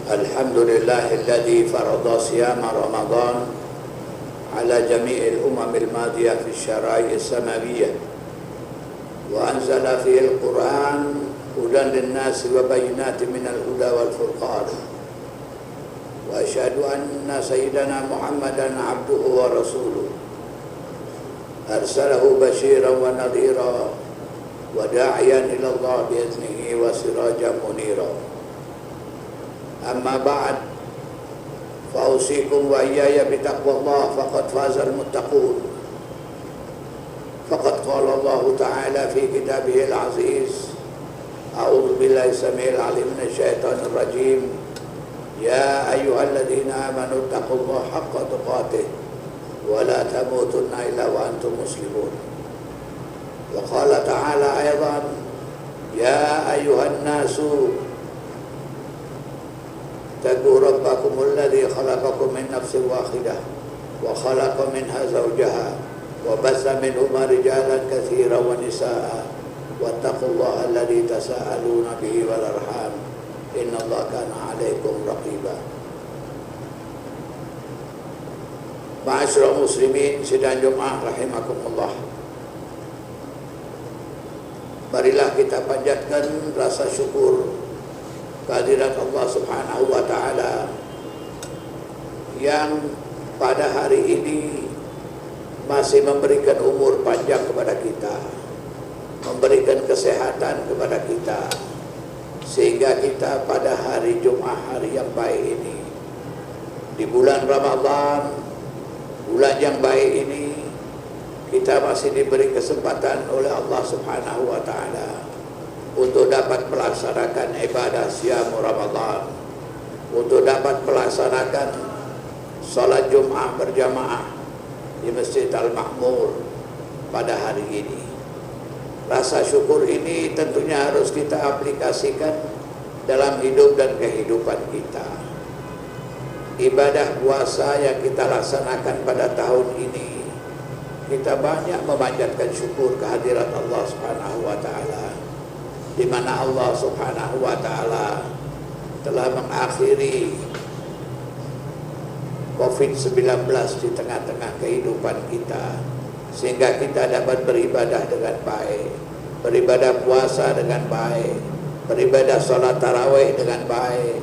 Alhamdulillahilladzi farada siyama Ramadan ala jami'il umamil madiyah fi syara'i samawiyah wa anzala fihil Qur'an hudan linnasi wa bayyinatin minal huda wal furqan wa asyhadu anna sayyidana Muhammadan abduhu wa rasuluh arsalahu basyiran wa nadhira wa da'iyan ila Allah bi'iznihi wa sirajan munira. Amma ba'd, fa'usikum wa iyaya bitaqwallah faqad fazal muttaqun. Faqad qala Allah Ta'ala fi kitabihil aziz, a'udzu billahi samil alim minasyaitonir rajim, ya ayyuhalladzina amanu taqullaha haqqa tuqatih wa la tamutunna illa wa antum muslimun. Wa qala ta'ala aidan, ya ayyuhan nasu اتقوا ربكم الذي خلقكم من نفس واحدة وخلق منها زوجها وبث منهما رجالا كثيرا ونساء واتقوا الله الذي تساءلون به والأرحام إن الله كان عليكم رقيبا. Ma'asyiral muslimin sidang Jumat rahimakumullah. Marilah kita panjatkan rasa syukur kehadirat Allah Subhanahu wa Ta'ala yang pada hari ini masih memberikan umur panjang kepada kita, memberikan kesehatan kepada kita, sehingga kita pada hari Jumat, hari yang baik ini, di bulan Ramadan, bulan yang baik ini, kita masih diberi kesempatan oleh Allah Subhanahu wa Ta'ala untuk dapat melaksanakan ibadah siam Ramadan, untuk dapat melaksanakan salat Jumat berjamaah di Masjid Al-Ma'mur pada hari ini. Rasa syukur ini tentunya harus kita aplikasikan dalam hidup dan kehidupan kita. Ibadah puasa yang kita laksanakan pada tahun ini, kita banyak memanjatkan syukur kehadirat Allah Subhanahu wa Ta'ala, di mana Allah Subhanahu wa Ta'ala telah mengakhiri COVID-19 di tengah-tengah kehidupan kita, sehingga kita dapat beribadah dengan baik, beribadah puasa dengan baik, beribadah sholat tarawih dengan baik,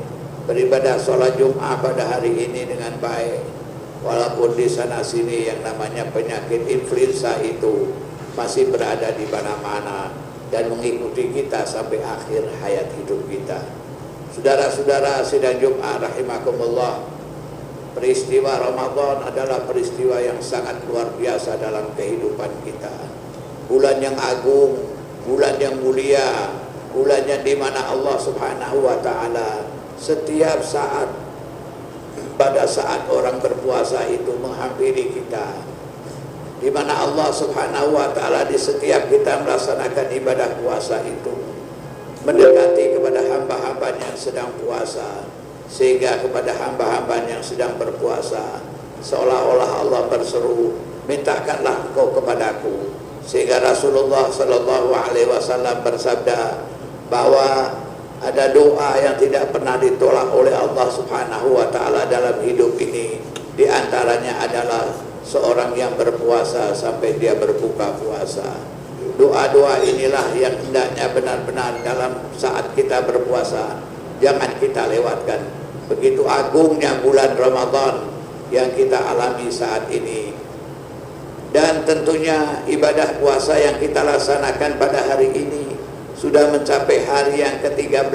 beribadah sholat Jum'ah pada hari ini dengan baik, walaupun di sana sini yang namanya penyakit influenza itu masih berada di mana-mana dan mengikuti kita sampai akhir hayat hidup kita. Saudara-saudara sidang Jumat rahimakumullah, peristiwa Ramadan adalah peristiwa yang sangat luar biasa dalam kehidupan kita. Bulan yang agung, bulan yang mulia, bulan yang dimana Allah Subhanahu wa Ta'ala setiap saat, pada saat orang berpuasa itu menghampiri kita, di mana Allah Subhanahu wa Ta'ala di setiap kita melaksanakan ibadah puasa itu mendekati kepada hamba-hambanya yang sedang puasa, sehingga kepada hamba-hambanya yang sedang berpuasa seolah-olah Allah berseru, mintakanlah engkau kepadaku. Sehingga Rasulullah Sallallahu Alaihi Wasallam bersabda bahwa ada doa yang tidak pernah ditolak oleh Allah Subhanahu wa Ta'ala dalam hidup ini. Di antaranya adalah seorang yang berpuasa sampai dia berbuka puasa. Doa-doa inilah yang hendaknya benar-benar dalam saat kita berpuasa jangan kita lewatkan. Begitu agungnya bulan Ramadan yang kita alami saat ini. Dan tentunya ibadah puasa yang kita laksanakan pada hari ini sudah mencapai hari yang ke-13.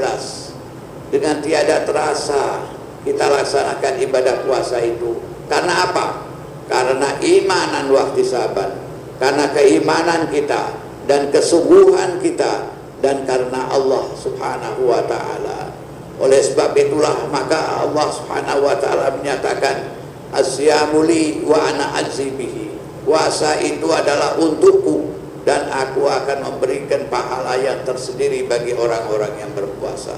Dengan tiada terasa kita laksanakan ibadah puasa itu. Karena apa? Karena imanan wahtisaban, karena keimanan kita dan kesungguhan kita, dan karena Allah Subhanahu wa Ta'ala. Oleh sebab itulah maka Allah Subhanahu wa Ta'ala menyatakan, asyamu li wa ana ajzi bihi. Puasa itu adalah untukku dan aku akan memberikan pahala yang tersendiri bagi orang-orang yang berpuasa.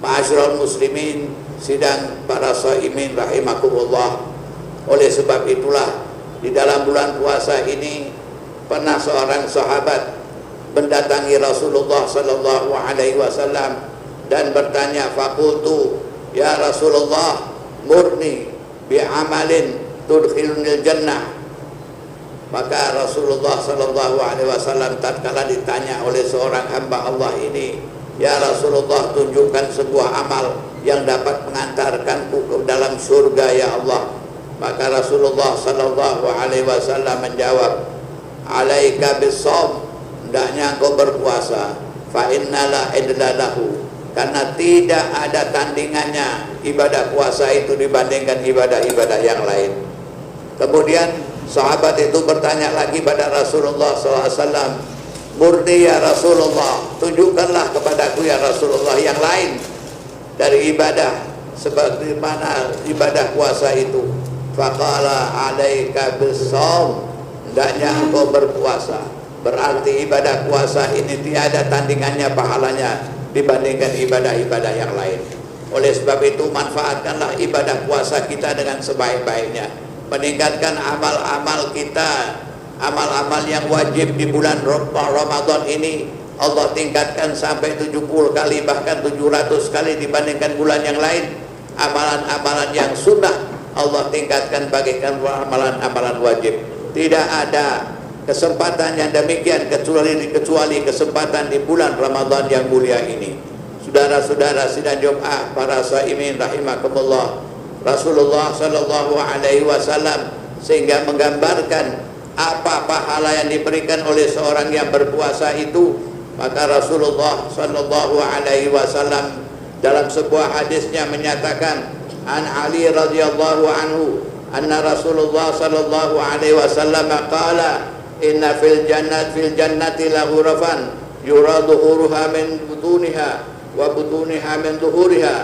Ma'asyiral muslimin sidang para shaimin rahimakumullah. Oleh sebab itulah di dalam bulan puasa ini pernah seorang sahabat mendatangi Rasulullah Sallallahu Alaihi Wasallam dan bertanya, faqultu ya Rasulullah murni bi'amalin tudkhilunil jannah. Maka Rasulullah sallallahu alaihi wasallam tatkala ditanya oleh seorang hamba Allah ini, ya Rasulullah, tunjukkan sebuah amal yang dapat mengantarkanku ke dalam surga ya Allah. Maka Rasulullah sallallahu alaihi wasallam menjawab, alaika bis-shaum, hendaknya engkau berpuasa, fa innala idlalahu, karena tidak ada tandingannya ibadah puasa itu dibandingkan ibadah-ibadah yang lain. Kemudian sahabat itu bertanya lagi pada Rasulullah SAW, murni ya Rasulullah, tunjukkanlah kepadaku ya Rasulullah yang lain dari ibadah sebagaimana ibadah puasa itu. Faqala alaika bis-shaum, hendaknya engkau berpuasa. Berarti ibadah puasa ini tiada tandingannya pahalanya dibandingkan ibadah-ibadah yang lain. Oleh sebab itu, manfaatkanlah ibadah puasa kita dengan sebaik-baiknya, meningkatkan amal-amal kita, amal-amal yang wajib di bulan Ramadan ini Allah tingkatkan sampai 70 kali, bahkan 700 kali dibandingkan bulan yang lain. Amalan-amalan yang sunnah Allah tingkatkan bagaikan amalan-amalan wajib. Tidak ada kesempatan yang demikian kecuali kesempatan di bulan Ramadan yang mulia ini. Saudara-saudara sidang Jumat, para shaimin rahimakumullah, Rasulullah sallallahu alaihi wasallam sehingga menggambarkan apa pahala yang diberikan oleh seorang yang berpuasa itu. Maka Rasulullah sallallahu alaihi wasallam dalam sebuah hadisnya menyatakan, an Ali radhiyallahu anhu anna Rasulullah sallallahu alaihi wasallam qala, inna fil jannati la ghurafan yura dhuhuruha min butuniha wa butuniha min dhuhuriha.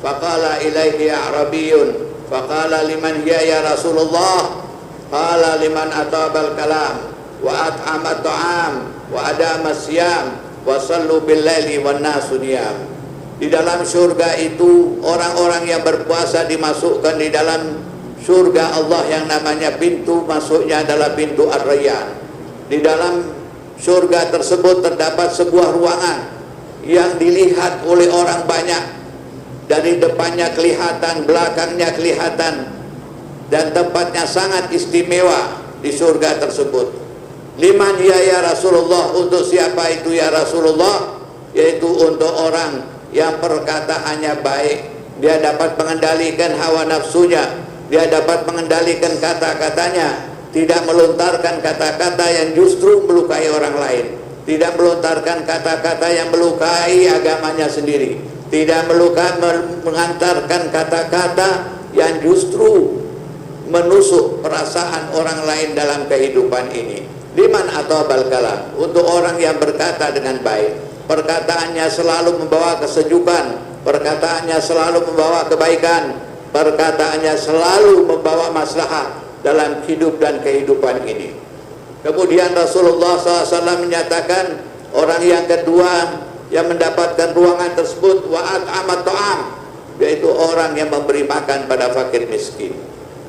Faqala ilaihi a'rabiyyun faqala liman hiya ya Rasulullah? Qala liman atabal kalam wa at'ama ta'am wa adama siyam wa sallu bil laili wan nasu niyam. Di dalam surga itu orang-orang yang berpuasa dimasukkan di dalam surga Allah yang namanya pintu masuknya adalah pintu Ar-Rayyan. Di dalam surga tersebut terdapat sebuah ruangan yang dilihat oleh orang banyak. Dari depannya kelihatan, belakangnya kelihatan, dan tempatnya sangat istimewa di surga tersebut. Liman ya Rasulullah, untuk siapa itu ya Rasulullah? Yaitu untuk orang yang perkataannya baik, dia dapat mengendalikan hawa nafsunya, dia dapat mengendalikan kata-katanya, tidak melontarkan kata-kata yang justru melukai orang lain, tidak melontarkan kata-kata yang melukai agamanya sendiri, tidak mengantarkan kata-kata yang justru menusuk perasaan orang lain dalam kehidupan ini. Liman atau balkalam, untuk orang yang berkata dengan baik, perkataannya selalu membawa kesejukan, perkataannya selalu membawa kebaikan, perkataannya selalu membawa maslahat dalam hidup dan kehidupan ini. Kemudian Rasulullah SAW menyatakan, orang yang kedua yang mendapatkan ruangan tersebut wa'at amat ta'am, yaitu orang yang memberi makan pada fakir miskin.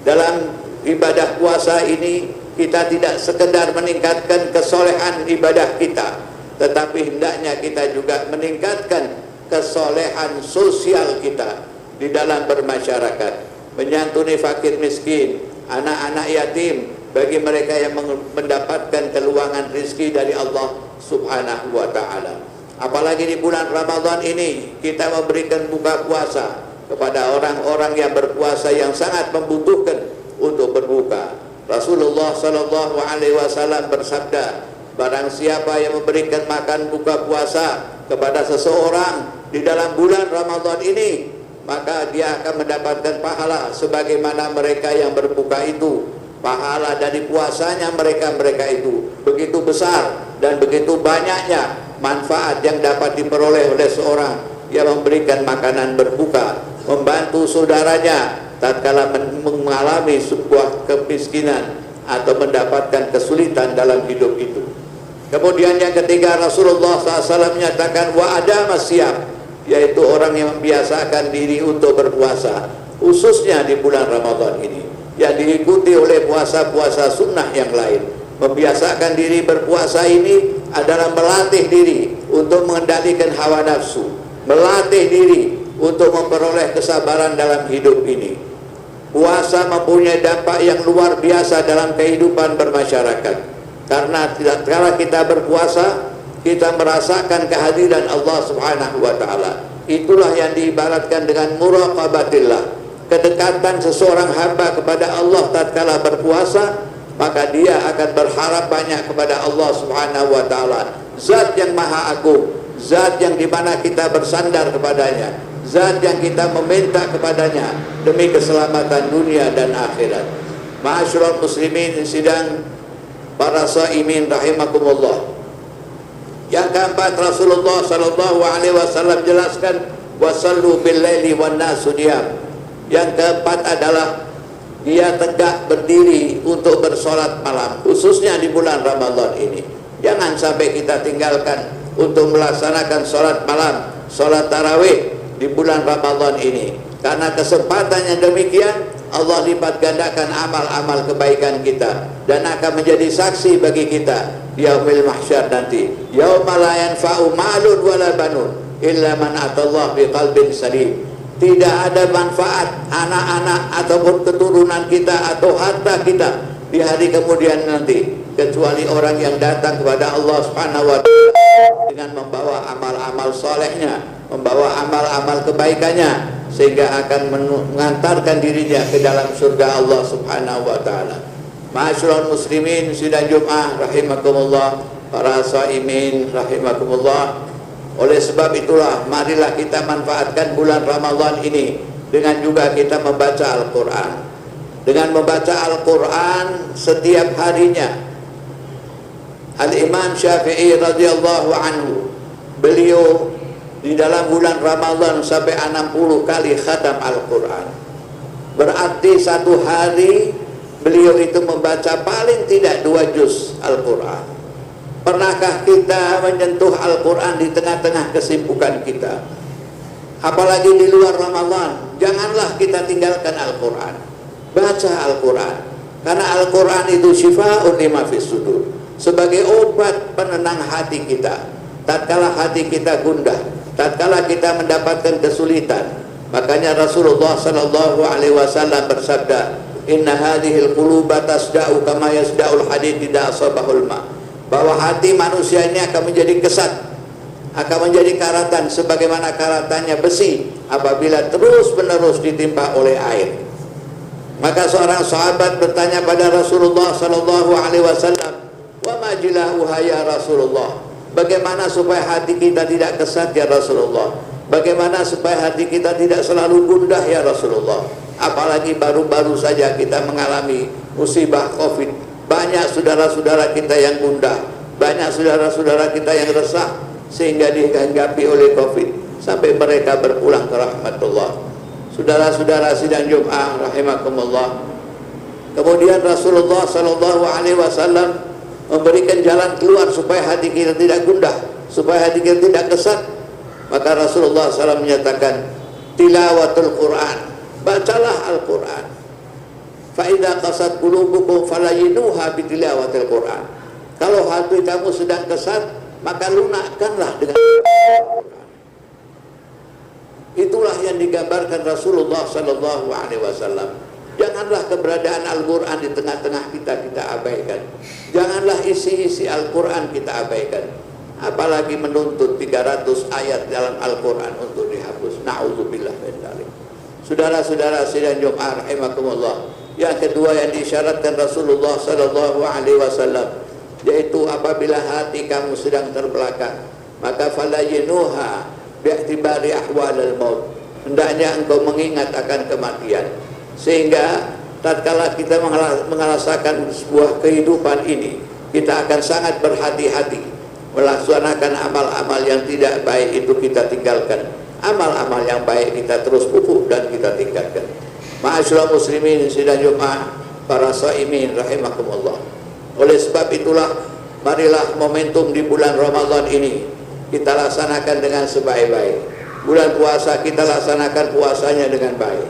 Dalam ibadah puasa ini kita tidak sekedar meningkatkan kesolehan ibadah kita, tetapi hendaknya kita juga meningkatkan kesolehan sosial kita di dalam bermasyarakat, menyantuni fakir miskin, anak-anak yatim, bagi mereka yang mendapatkan keluangan rezeki dari Allah Subhanahu wa ta'ala. Apalagi di bulan Ramadan ini kita memberikan buka puasa kepada orang-orang yang berpuasa yang sangat membutuhkan untuk berbuka. Rasulullah sallallahu alaihi wasallam bersabda, barang siapa yang memberikan makan buka puasa kepada seseorang di dalam bulan Ramadan ini, maka dia akan mendapatkan pahala sebagaimana mereka yang berbuka itu. Pahala dari puasanya mereka itu begitu besar dan begitu banyaknya manfaat yang dapat diperoleh oleh seorang yang memberikan makanan berbuka, membantu saudaranya tatkala mengalami sebuah kemiskinan atau mendapatkan kesulitan dalam hidup itu. Kemudian yang ketiga, Rasulullah SAW menyatakan wa ada masyam, yaitu orang yang membiasakan diri untuk berpuasa, khususnya di bulan Ramadan ini, yang diikuti oleh puasa-puasa sunnah yang lain. Membiasakan diri berpuasa ini adalah melatih diri untuk mengendalikan hawa nafsu, melatih diri untuk memperoleh kesabaran dalam hidup ini. Puasa mempunyai dampak yang luar biasa dalam kehidupan bermasyarakat, karena tatkala kita berpuasa, kita merasakan kehadiran Allah Subhanahu wa taala. Itulah yang diibaratkan dengan muraqabatillah, kedekatan seseorang hamba kepada Allah tatkala berpuasa, maka dia akan berharap banyak kepada Allah Subhanahu wa taala, zat yang maha agung, zat yang dimana kita bersandar kepadanya, zat yang kita meminta kepadanya demi keselamatan dunia dan akhirat. Ma'asyiral muslimin sidang para shaimin rahimakumullah. Yang keempat, Rasulullah sallallahu alaihi wasallam jelaskan wasallu bil laili wan nasu niyam. Yang keempat adalah dia tegak berdiri untuk bersolat malam, khususnya di bulan Ramadan ini. Jangan sampai kita tinggalkan untuk melaksanakan solat malam, solat tarawih di bulan Ramadan ini, karena kesempatan yang demikian Allah lipat gandakan amal-amal kebaikan kita dan akan menjadi saksi bagi kita di yaumil mahsyar nanti, yauma la yanfa'u malun wala banun illa man atallaha biqalbin salim. Tidak ada manfaat anak-anak ataupun keturunan kita atau harta kita di hari kemudian nanti, kecuali orang yang datang kepada Allah Subhanahu wa taala dengan membawa amal-amal solehnya, membawa amal-amal kebaikannya, sehingga akan mengantarkan dirinya ke dalam surga Allah Subhanahu wa taala. Ma'asyiral muslimin sidang Jumat rahimakumullah, para shaimin rahimakumullah. Oleh sebab itulah marilah kita manfaatkan bulan Ramadan ini dengan juga kita membaca Al-Qur'an. Dengan membaca Al-Qur'an setiap harinya. Al-Imam Syafi'i radhiyallahu anhu, beliau di dalam bulan Ramadan sampai 60 kali khatam Al-Quran. Berarti satu hari beliau itu membaca paling tidak 2 juz Al-Quran. Pernahkah kita menyentuh Al-Quran di tengah-tengah kesibukan kita? Apalagi di luar Ramadan, janganlah kita tinggalkan Al-Quran. Baca Al-Quran, karena Al-Quran itu syifa'un lima fis sudur, sebagai obat penenang hati kita tatkala hati kita gundah, tatkala kita mendapatkan kesulitan. Makanya Rasulullah sallallahu alaihi wasallam bersabda, "Inna hadhil quluba tasda'u kama yasda'ul hadid idza asabahul ma." Bahwa hati manusia ini akan menjadi kesat, akan menjadi karatan sebagaimana karatannya besi apabila terus-menerus ditimpa oleh air. Maka seorang sahabat bertanya pada Rasulullah sallallahu alaihi wasallam, "Wa ma jilahu ya Rasulullah?" Bagaimana supaya hati kita tidak kesat ya Rasulullah? Bagaimana supaya hati kita tidak selalu gundah ya Rasulullah? Apalagi baru-baru saja kita mengalami musibah Covid. Banyak saudara-saudara kita yang gundah, banyak saudara-saudara kita yang resah sehingga dihinggapi oleh Covid sampai mereka berpulang ke rahmatullah. Saudara-saudara sidang Jumat rahimakumullah. Kemudian Rasulullah sallallahu alaihi wasallam memberikan jalan keluar supaya hati kita tidak gundah, supaya hati kita tidak kesat. Maka Rasulullah SAW menyatakan, tilawatul Quran, bacalah Al-Quran. Fa'idha qasad qulubukum falayinuha bitilawatil Quran. Kalau hati kamu sedang kesat, maka lunakkanlah dengan Al-Quran. Itulah yang digambarkan Rasulullah SAW. Janganlah keberadaan Al-Quran di tengah-tengah kita abaikan. Janganlah isi-isi Al-Quran kita abaikan. Apalagi menuntut 300 ayat dalam Al-Quran untuk dihapus. Na'udzubillah min dzalik. Saudara-saudara sidang Jumat rahimakumullah. Yang kedua yang disyaratkan Rasulullah sallallahu alaihi wasallam, yaitu apabila hati kamu sedang terbelakang, maka falayinuha bi'tibari ahwalil maut. Hendaknya engkau mengingat akan kematian, sehingga tatkala kita merasakan sebuah kehidupan ini, kita akan sangat berhati-hati melaksanakan amal-amal yang tidak baik itu kita tinggalkan. Amal-amal yang baik kita terus pupuk dan kita tingkatkan. Ma'asyiral muslimin sidang Jumat, para shaimin rahimakumullah. Oleh sebab itulah marilah momentum di bulan Ramadan ini kita laksanakan dengan sebaik-baik. Bulan puasa kita laksanakan puasanya dengan baik.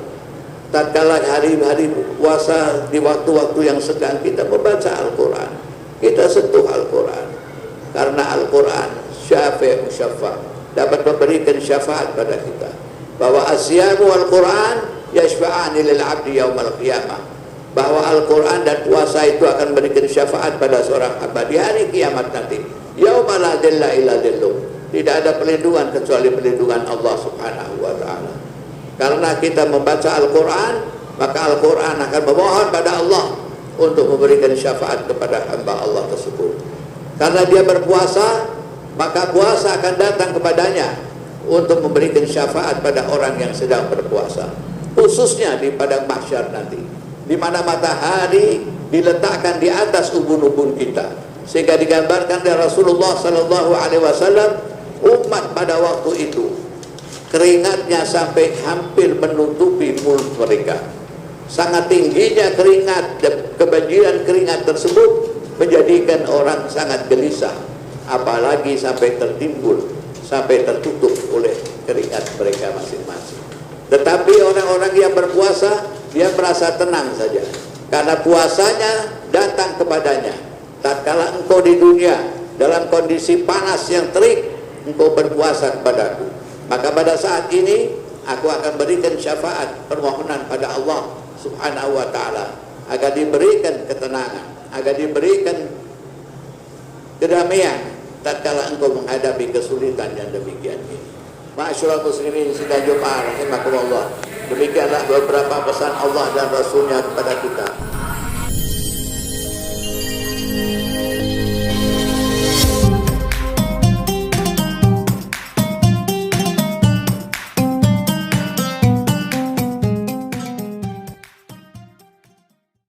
Tatkala hari-hari puasa di waktu-waktu yang sedang kita membaca Al-Quran, kita sentuh Al-Quran, karena Al-Quran syafi' musyafa', dapat memberikan syafaat pada kita. Bahwa asyamu wal Quran yashfa'ani lil 'abdi yaumal qiyamah. Bahwa Al-Quran dan puasa itu akan memberikan syafaat pada seorang hamba di hari kiamat nanti. Yauma la dhilla illa dhilluh. Tidak ada perlindungan kecuali perlindungan Allah Subhanahu wa taala. Karena kita membaca Al-Quran, maka Al-Quran akan memohon pada Allah untuk memberikan syafaat kepada hamba Allah tersebut. Karena dia berpuasa, maka puasa akan datang kepadanya untuk memberikan syafaat pada orang yang sedang berpuasa. Khususnya di padang mahsyar nanti, di mana matahari diletakkan di atas ubun-ubun kita, sehingga digambarkan dari Rasulullah Sallallahu Alaihi Wasallam, umat pada waktu itu keringatnya sampai hampir menutupi mulut mereka. Sangat tingginya keringat dan kebanjiran keringat tersebut menjadikan orang sangat gelisah, apalagi sampai tertimbul, sampai tertutup oleh keringat mereka masing-masing. Tetapi orang-orang yang berpuasa, dia merasa tenang saja, karena puasanya datang kepadanya. Tatkala engkau di dunia dalam kondisi panas yang terik, engkau berpuasa kepadaku, maka pada saat ini aku akan berikan syafaat permohonan pada Allah Subhanahu wa ta'ala, agar diberikan ketenangan, agar diberikan kedamaian tatkala engkau menghadapi kesulitan yang demikian ini. Ma'asyiral muslimin sidang Jumat rahimakumullah. Demikianlah beberapa pesan Allah dan Rasulnya kepada kita.